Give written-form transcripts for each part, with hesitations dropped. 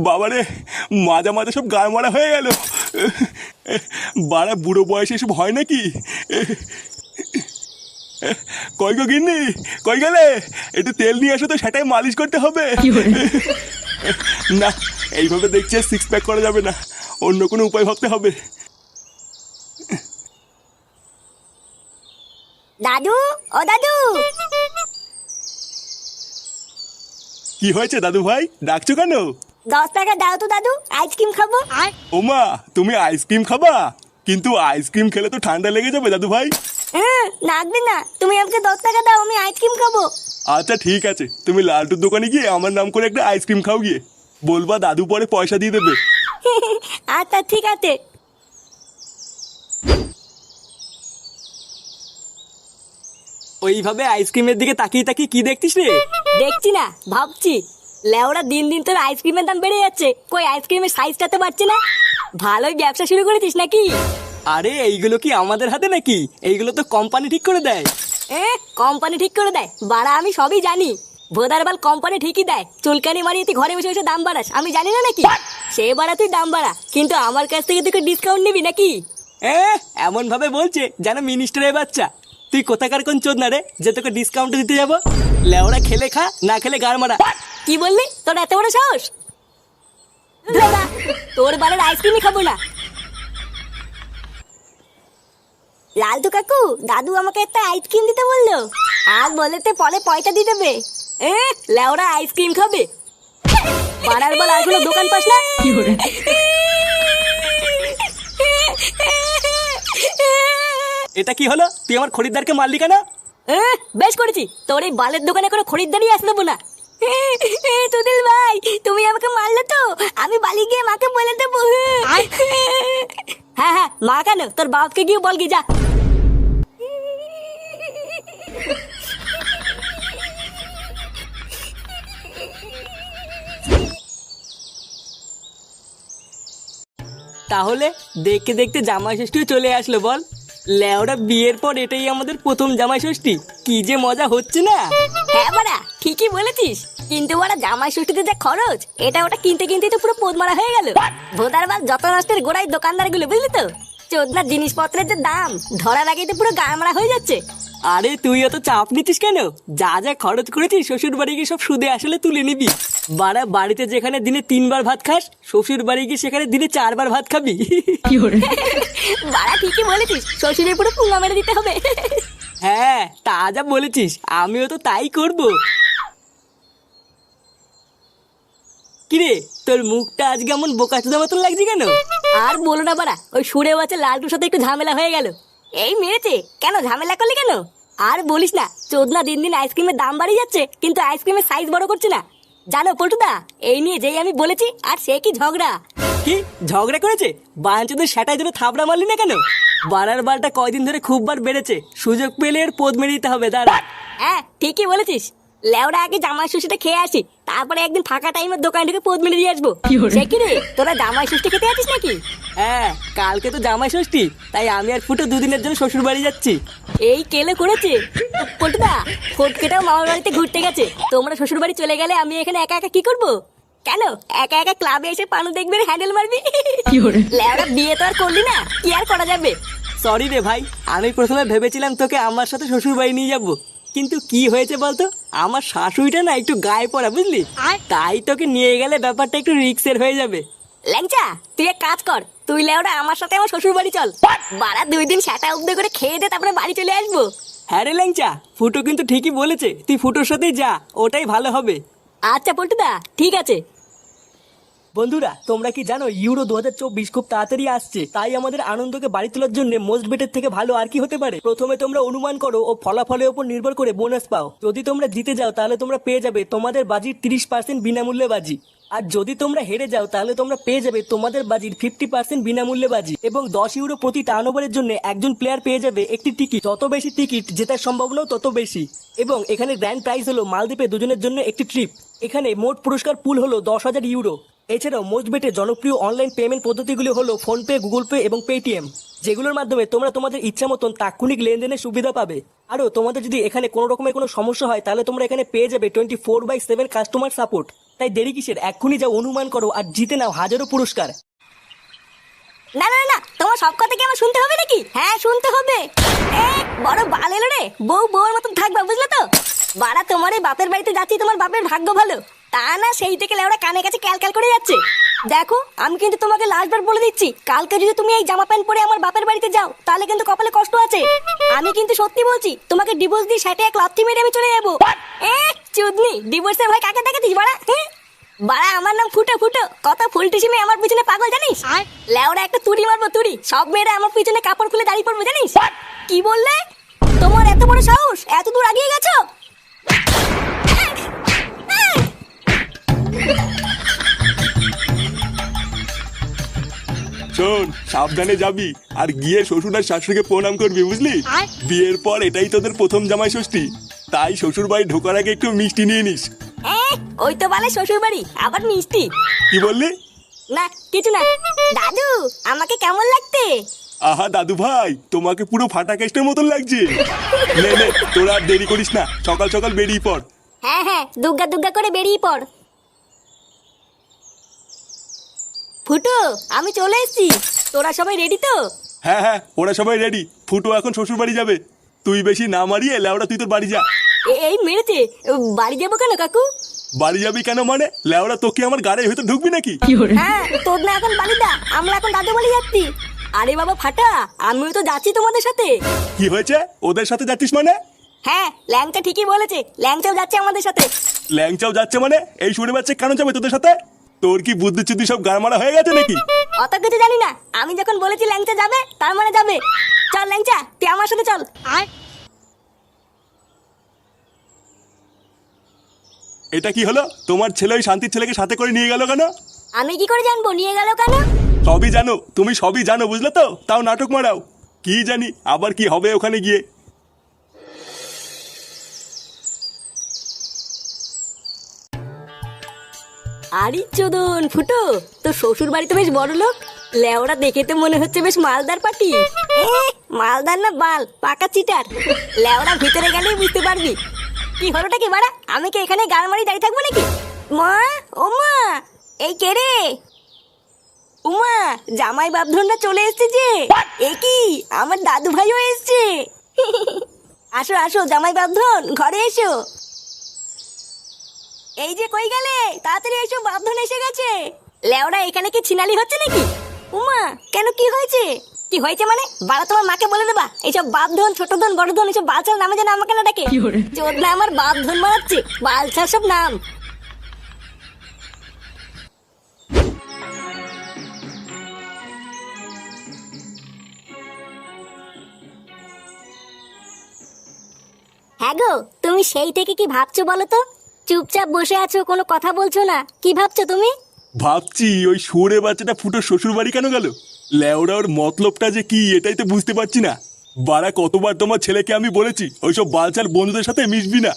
বাবারে, মাজা মাজা সব গায়ে মারা হয়ে গেল। বাড়া বুড়ো বয়সে এসব হয় নাকি? কই গো গিন্নি, কই গেলে? একটু তেল নিয়ে আসো তো, সেটাই মালিশ করতে হবে। না, এইভাবে দেখছি সিক্স প্যাক করা যাবে না, অন্য কোনো উপায় ভাবতে হবে। দাদু, ও দাদু। কি হয়েছে দাদু ভাই, ডাকছো কেন? 10 টাকা দাও তো দাদু, আইসক্রিম খাবো। ওমা, তুমি আইসক্রিম খাবা? কিন্তু আইসক্রিম খেলে তো ঠান্ডা লেগে যাবে দাদু ভাই। লাগবে না, তুমি আমাকে 10 টাকা দাও, আমি আইসক্রিম খাবো। আচ্ছা ঠিক আছে, তুমি লালটুর দোকানে গিয়ে আমার নাম করে একটা আইসক্রিম খাও গিয়ে। বলবা দাদু পরে পয়সা দিয়ে দেবে। আচ্ছা ঠিক আছে। ওইভাবে আইসক্রিমের দিকে তাকিয়ে তাকিয়ে কি দেখছিস রে? দেখছি না, ভাবছি। লেওরা দিন দিন তোর আইসক্রিমের দাম বেড়ে যাচ্ছে, কই আইসক্রিমের সাইজটাতে পারছি না। ভালোই ব্যবসা শুরু করেছিস নাকি? আরে এইগুলো কি আমাদের হাতে নাকি? এইগুলো তো কোম্পানি ঠিক করে দেয়। কোম্পানি ঠিক করে দেয়? বাড়া আমি সবই জানি। ভোদারবাল কোম্পানি ঠিকই দেয়, চুলকানি মারিয়ে তুই ঘরে বসে বসে দাম বাড়াস, আমি জানি না নাকি? সে বাড়া তুই দাম বাড়া, কিন্তু আমার কাছ থেকে তুই ডিসকাউন্ট নিবি নাকি? এমন ভাবে বলছে যেন মিনিস্টারের বাচ্চা। তুই কোথাকার কোন চোদ না রে যে তোকে ডিসকাউন্ট দিতে যাবো? লেওরা খেলে খা, না খেলে গাড় মারা। কি বললি? তোর এত বড় সাহস? দাদা, তোর বালের আইসক্রিমই খাবো না। লালটু কাকু, দাদু আমাকে একটা আইসক্রিম দিতে বললো, আর বলেতে পরে পয়সা দিয়ে দেবে। লেওরা আইসক্রিম খাবে? পাড়ার বল আর কোনো দোকান পাস না? এটা কি হলো? তুই আমার খরিদ্দারকে মারলি কেন? বেশ করেছি, তোর এই বালের দোকানে কোনো খরিদ্দারই আসতে দেবো না। তুদিল ভাই, তুমি আমাকে মারলে তো, আমি বালি গিয়ে মাকে বলে দেবো। হ্যাঁ হ্যাঁ, মা কেন, তোর বাপকে গিয়ে বল গিয়ে যা। তাহলে দেখতে দেখতে জামাই ষষ্ঠীও চলে আসলো বল। লেওরা বিয়ের পর এটাই আমাদের প্রথম জামাই ষষ্ঠী, কি যে মজা হচ্ছে না। হ্যাঁ বাড়া, ঠিকই বলেছিস, কিন্তু ওরা জামাই ষষ্ঠীতে যা খরচ, এটা ওটা কিনতে কিনতেই তো পুরো পোদ মারা হয়ে গেল। ভোদারবাল যত নষ্টের গোড়ায় দোকানদার গুলো, বুঝলি তো? চোদনার জিনিসপত্রের যে দাম, ধরার আগেই তো পুরো গা মারা হয়ে যাচ্ছে। আরে তুই এত চাপ নিচ্ছিস কেন? যা যা খরচ করেছিস শ্বশুর বাড়ি গিয়ে সব সুদে আসলে তুলে নিবি। বাড়া বাড়িতে যেখানে দিনে 3 বার ভাত খাস, শ্বশুর বাড়ি গিয়ে সেখানে দিনে 4 বার ভাত খাবি। বাড়া ঠিকই বলেছিস, শ্বশুরের পুরো পুঙ্গা মেরে দিতে হবে। হ্যাঁ তা যা বলেছিস, আমিও তো তাই করব। কিরে, তোর মুখটা আজকে এমন বোকাচোদা মতন লাগছে কেন? আর বলো না বাড়া, ওই সুরে বাচ্চা লালটুর সাথে একটু ঝামেলা হয়ে গেল। এই মেরেছে কেন, ঝামেলা করলি কেন? আর বলিস না, চোদনা দিন দিন আইসক্রিমের দাম বাড়িয়ে যাচ্ছে, কিন্তু আইসক্রিমের সাইজ বড় করছে না। জানো পল্টুদা, এই নিয়ে যেই আমি বলেছি, আর সে কি ঝগড়া। কি ঝগড়া করেছে? বাঞ্চদের সেটাই ধরে থাবড়া মারলি না কেন? বাড়ার বালটা কয়দিন ধরে খুব বার বেড়েছে, সুযোগ পেলে এর পোদ মেরে দিতে হবে। দাঁড়া। হ্যাঁ ঠিকই বলেছিস, লেওরা আগে জামাই ষষ্ঠীটা খেয়ে আসি, তারপরে একদিন ফাঁকা টাইমের দোকান থেকে পোদ মেরে দিয়ে আসবো। সে কি রে, তোরা জামাই ষষ্ঠী খেতে আছিস নাকি? হ্যাঁ, কালকে তো জামাই ষষ্ঠী, তাই আমি আর ফুটো 2 দিনের জন্য শ্বশুর বাড়ি যাচ্ছি। এই কেলে করেছে পল্টুদা, ফটকেটাও মামার বাড়িতে ঘুরতে গেছে, তোমরা শ্বশুর বাড়ি চলে গেলে আমি এখানে একা একা কি করবো? কেন একা একা ক্লাবে এসে পানু দেখবে, হ্যান্ডেল মারবি? লেওরা বিয়ে তো আর করলি না, কি আর করা যাবে। সরি রে ভাই, আমি প্রথমে ভেবেছিলাম তোকে আমার সাথে শ্বশুর বাড়ি নিয়ে যাবো, কিন্তু কি হয়েছে বলতো, আমার শাশুড়িটা না একটু গায়ে পড়া, বুঝলি? তাই তোকে নিয়ে গেলে ব্যাপারটা একটু রিস্কের হয়ে যাবে। ল্যাংচা, তুই এক কাজ কর, তুই লেওরা আমার সাথে আমার শ্বশুর বাড়ি চল। বাড়া 2 দিন সেটা উদ্যোগ করে খেয়ে দে, তারপরে বাড়ি চলে আসবো। হ্যাঁ রে ল্যাংচা, ফুটো কিন্তু ঠিকই বলেছে, তুই ফুটোর সাথেই যা, ওটাই ভালো হবে। আচ্ছা পল্টুদা, ঠিক আছে। বন্ধুরা, তোমরা কি জানো ইউরো 2024 খুব তাড়াতাড়ি আসছে, তাই আমাদের আনন্দকে বাড়ি তোলার জন্য মোস্ট বেটের থেকে ভালো আর কি হতে পারে? প্রথমে তোমরা অনুমান করো ও ফলাফলের উপর নির্ভর করে বোনাস পাও। যদি তোমরা জিতে যাও তাহলে তোমরা পেয়ে যাবে তোমাদের বাজির 30% বিনামূল্যে বাজি, আর যদি তোমরা হেরে যাও তাহলে তোমরা পেয়ে যাবে তোমাদের বাজির 50% বিনামূল্যে বাজি। এবং 10 ইউরো প্রতি টার্ন ওভারের জন্য একজন প্লেয়ার পেয়ে যাবে একটি টিকিট, যত বেশি টিকিট জেতার সম্ভাবনাও তত বেশি। এবং এখানে গ্র্যান্ড প্রাইজ হলো মালদ্বীপে 2 জনের জন্য একটি ট্রিপ। এখানে মোট পুরস্কার পুল হলো 10,000 ইউরো। এছাড়াও মোস্ট বেটের জনপ্রিয় অনলাইন পেমেন্ট পদ্ধতিগুলি হলো ফোনপে, গুগল পে এবং পেটিএম, যেগুলোর মাধ্যমে তোমরা তোমাদের ইচ্ছা মতন তাৎক্ষণিক লেনদেনের সুবিধা পাবে। আরও তোমাদের যদি এখানে কোনো রকমের কোনো সমস্যা হয় তাহলে তোমরা এখানে পেয়ে যাবে 24/7 কাস্টমার সাপোর্ট। তাই দেরি কিসের, এক্ষুনি যাও অনুমান করো আর জিতে নাও হাজারো পুরস্কার। না না না, তোমার সব কথা কি আমার শুনতে হবে নাকি? হ্যাঁ শুনতে হবে। বড় বাল এলো রে, বউ বউর মতন থাকবা, বুঝলে তো? বাড়া তোমার এই বাপের বাড়িতে যাচ্ছি, তোমার বাপের ভাগ্য ভালো। তা না সেই থেকে লেওড়া কানে কাছে ক্যালক্যাল করে যাচ্ছে। দেখো আমি কিন্তু তোমাকে লাস্টবার বলে দিচ্ছি, কালকে যদি তুমি এই জামা প্যান্ট পরে আমার বাপের বাড়িতে যাও তাহলে কিন্তু কপালে কষ্ট আছে। আমি কিন্তু সত্যি বলছি, তোমাকে ডিভোর্স দিয়ে সেটা এক লাথি মেরে আমি চলে যাবো। চুদনি, ডিভোর্সের ভয় কাকে দেখাতিস বাড়া? বাড়া আমার নাম ফুটো ফুটো, কত ফুলটিসি মেয়ে আমার পিছনে পাগল জানিস? লেওড়া একটা তুড়ি মারবো তুড়ি, সব মেয়েরা আমার পিছনে কাপড় খুলে দাঁড়িয়ে পড়বো জানিস? কি বললে? তোমার এত বড় সাহস, এত দূর আগিয়ে গেছো? শোন, সাবধানে যাবি আর গিয়ে শ্বশুর আর শাশুড়িকে প্রণাম করবি, বুঝলি? বিয়ের পর এটাই তোদের প্রথম জামাই ষষ্ঠী, তাই শ্বশুর বাড়ি ঢোকার আগে একটু মিষ্টি নিয়ে নিস। ওই তো বলে শ্বশুর বাড়ি, আবার মিষ্টি? কি বললি? না কিছু না। দাদু আমাকে কেমন লাগতে? আহা দাদু ভাই, তোমাকে পুরো ফাটা কেস্টের মতন লাগছে। নে নে, তোরা আর দেরি করিস না, সকাল সকাল বেরিয়ে পড়। হ্যাঁ হ্যাঁ, দুগ্গা দুগ্গা করে বেরিয়ে পড়। ফুটু আমি চলে এসেছি, তোরা সবাই রেডি তো? হ্যাঁ হ্যাঁ, ওরা সবাই রেডি। ফুটো এখন শ্বশুর বাড়ি যাবে, তুই বেশি না মারিয়ে লেওড়া তুই তোর বাড়ি যা। এই মেরেছে, বাড়ি যাবো কেন কাকু? বাড়ি যাবি কেন মানে? লেওড়া তোকে আমার গাড়ি হয়তো ঢুকবি নাকি? হ্যাঁ তোর না এখন বাড়ি দা, আমরা এখন দাদু বাড়ি যাচ্ছি। আরে বাবা ফাটা, আমিও তো যাচ্ছি তোমাদের সাথে। কি হয়েছে? ওদের সাথে যাচ্ছিস মানে? হ্যাঁ ল্যাংচা ঠিকই বলেছে, ল্যাংচাও যাচ্ছে আমাদের সাথে। ল্যাংচাও যাচ্ছে মানে? এই শুনে বাচ্চা কেন যাবে তোদের সাথে? তোর কি বুদ্ধি চুদ্ধি সব গাড়মারা হয়ে গেছে নাকি? অত কিছু জানি না, আমি যখন বলেছি ল্যাংচা যাবে তার মানে যাবে। চল ল্যাংচা, তুই আমার সাথে চল। আর এটা কি হলো? তোমার ছেলে ওই শান্তির ছেলেকে সাথে করে নিয়ে গেল কেন? আমি কি করে জানবো নিয়ে গেল কেন? সবই জানো, তুমি সবই জানো, বুঝলে তো? তাও নাটক মারাও। কি জানি আবার কি হবে ওখানে গিয়ে। আরে চোদন ফুটো, তো শ্বশুর বাড়ি তো বেশ বড় লোক, লেওরা দেখে তো মনে হচ্ছে বেশ মালদার পাটি। মালদার না বাল, পাকা চিটার। লেওরা ভিতরে গেলেই বুঝতে পারবি। কি হলোটা কি বাড়া, আমি কি এখানে গান মারি দাঁড়িয়ে থাকবো নাকি? মা, ও মা, এই কে রে? উমা, জামাই বাপধনটা চলে এসেছে যে। এ কি, আমার দাদু ভাইও এসেছে। আসো আসো জামাই বাপধন, ঘরে এসো। এই যে কই গেলে, তাড়াতাড়ি এসো, বাপধন এসে গেছে। লেওরা এখানে কি ছিনালি হচ্ছে নাকি? উমা কেন, কি হয়েছে? কি হয়েছে মানে? বাড়া তোমার মাকে বলে দেবা এইসব বাপধন ছোট ধন বড় ধন এইসব বালছাল নামে যেন আমাকে না ডাকে। চোদনা আমার বাপধন মারাচ্ছে, বালছাল সব নাম। হ্যাঁ গো, তুমি সেই থেকে কি ভাবছো বলো তো? চুপচাপ বসে আছো, কোনো কথা বলছো না, কি ভাবছো তুমি? ভাবছি ওই শুয়োরে বাচ্চাটা ফুটো শ্বশুর বাড়ি কেন গেল। লেওড়া ওর মতলবটা যে কি এটাই তো বুঝতে পারছি না। বাড়া কতবার তোমার ছেলেকে আমি বলেছি ওইসব বালচাল বন্ধুদের সাথে মিশবি না,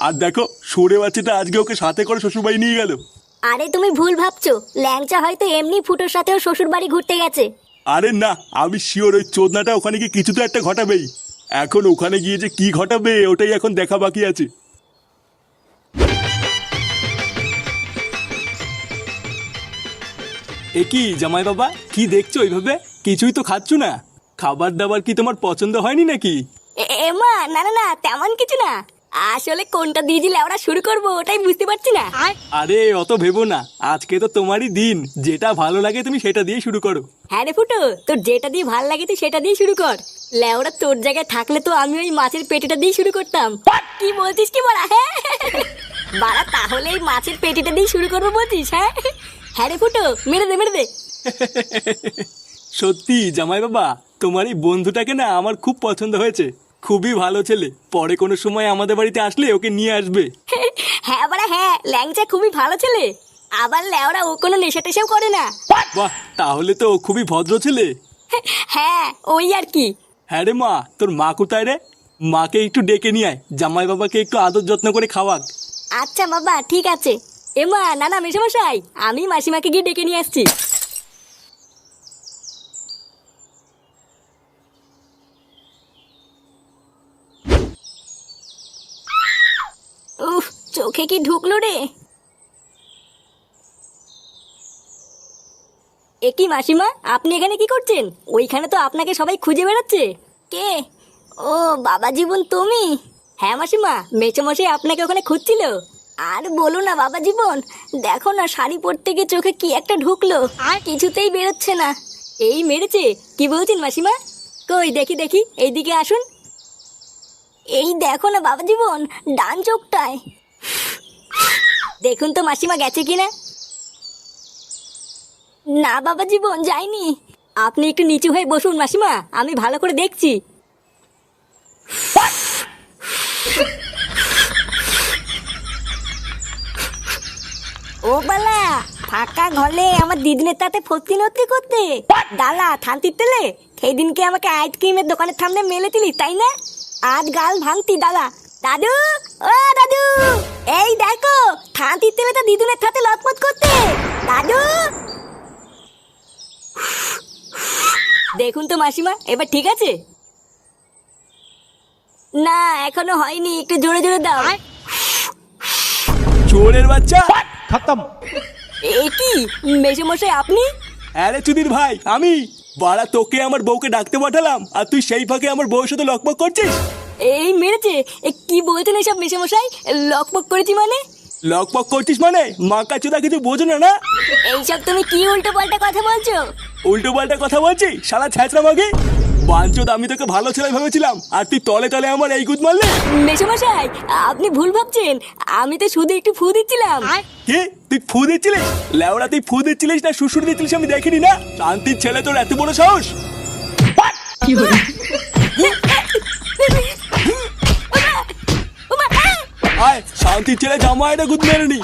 আর দেখো শুয়োরে বাচ্চাটা আজকে ওকে সাথে করে শ্বশুর বাড়ি নিয়ে গেল। আরে তুমি ভুল ভাবছো, ল্যাংচা হয়তো এমনি ফুটোর সাথেও শ্বশুর বাড়ি ঘুরতে গেছে। আরে না, আমি শিওর ওই চোদনাটা ওখানে গিয়ে কিছু তো একটা ঘটাবেই। এখন ওখানে গিয়ে যে কি ঘটাবে ওটাই এখন দেখা বাকি আছে। এ কি জামাই বাবা, কি দেখছো ওইভাবে? কিছুই তো খাচ্ছ না। খাবার দাবার কি তোমার পছন্দ হয়নি নাকি? এমা না না না, তেমন কিছু না। আসলে কোনটা দিয়ে দিলে আমরা শুরু করবো ওটাই বুঝতে পারছি না। আরে অত ভেবো না, আজকে তো তোমারই দিন, যেটা ভালো লাগে তুমি সেটা দিয়ে শুরু করো। হ্যাঁ রে ফুটো, তোর যেটা দিয়ে ভাল লাগে তুই সেটা দিয়ে শুরু কর। লেওরা তোর জায়গায় থাকলে তো আমি ওই মাছের পেটিটা দিয়ে শুরু করতাম। কি বলছিস কি বলা? হ্যাঁ বাড়া, তাহলে এই মাছের পেটিটা দিয়ে শুরু করবো বলছিস? হ্যাঁ হ্যাঁ রে ফুটো, মেরে দে মেরে দে। সত্যি জামাই বাবা, তোমার এই বন্ধুটাকে না আমার খুব পছন্দ হয়েছে, খুবই ভালো ছেলে। পরে কোনো সময় আমাদের বাড়িতে আসলে ওকে নিয়ে আসবে। হ্যাঁ বাড়া হ্যাঁ, ল্যাংচা খুবই ভালো ছেলে। আবার লেওরা ও কোনো নেশা টেশাও করে না। বাহ, তাহলে তো ও খুবই ভদ্র ছেলে। হ্যাঁ ওই আর কি। হ্যাঁ রে মা, তোর মা কোথায় রে? মাকে একটু ডেকে নিয়ে আয়, জামাই বাবাকে একটু আদর যত্ন করে খাওয়াক। আচ্ছা বাবা ঠিক আছে। এমা না না মেশামশাই, আমি মাসিমাকে গিয়ে ডেকে নিয়ে আসছি। উফ, চোখে কি ঢুকলো রে? এ কি মাসিমা, আপনি এখানে কি করছেন? ওইখানে তো আপনাকে সবাই খুঁজে বেড়াচ্ছে। কে? ও বাবা জীবন, তুমি? হ্যাঁ মাসিমা, মেচোমশাই আপনাকে ওখানে খুঁজছিল। আর বলো না বাবা জীবন, দেখো না শাড়ি পরতে গিয়ে চোখে কি একটা ঢুকলো, আর কিছুতেই বেরোচ্ছে না। এই মেরেছে? কি বলছেন মাসিমা? কই দেখি দেখি, এইদিকে আসুন। এই দেখো না বাবা জীবন, ডান চোখটায়। দেখুন তো মাসিমা গেছে কিনা। না বাবা জীবন, যায়নি। আপনি একটু নিচু হয়ে বসুন মাসিমা, আমি ভালো করে দেখছি। ও বালা, ফাঁকা ঘরে আমার দিদিনের তাতে ফতি নতি করতে ডালা থানতির তেলে সেই দিনকে আমাকে আইসক্রিমের দোকানের সামনে মেলে দিলি, তাই না? আজ গাল ভাঙতি ডালা। দাদু, ও দাদু, এই দেখো থানতির তেলে তো দিদুনের সাথে লটপট করতে। দাদু, দেখুন তো মাসিমা, এবার ঠিক আছে? না এখনো হয়নি, একটু জোরে জোরে দাও। চোরের বাচ্চা! खत्म। এ কি মেসোমশাই আপনি? আরে চুদির ভাই, আমি। বাড়া তোকে আমার বউকে ডাকতে পাঠালাম, আর তুই সেই ফাঁকে আমার বউয়ের সাথে লকপক করছিস। এই মেরেছে? কি বলছেন এসব মেসোমশাই? লকপক করেছি মানে? লকপক করছিস মানে মাকা চোদা কিছু বোঝো না? না এইসব তুমি কি উল্টো পাল্টা কথা বলছো? উল্টো পাল্টা কথা বলছি শালা ছ্যাঁচড়া মাগে। বাঞ্চোদ, আমি তোকে ভালো ছেলে ভেবেছিলাম, আর তুই তলে তলে আমার এই গুদ মারলে। মেসোমশাই আপনি ভুল ভাবছেন, আমি তো শুধু একটু ফু দিচ্ছিলাম। কে? তুই ফু দিচ্ছিলিস? লেওড়া তুই ফু দিচ্ছিলিস না শ্বশুর দিচ্ছিলিস আমি দেখিনি না। শান্তির ছেলে, তোর এত বড় সাহস! আয় শান্তির ছেলে, জামা এটা গুদ মেরে নি।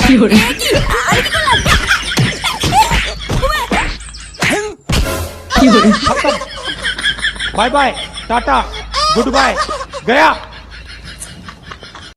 Bye bye tata goodbye गया।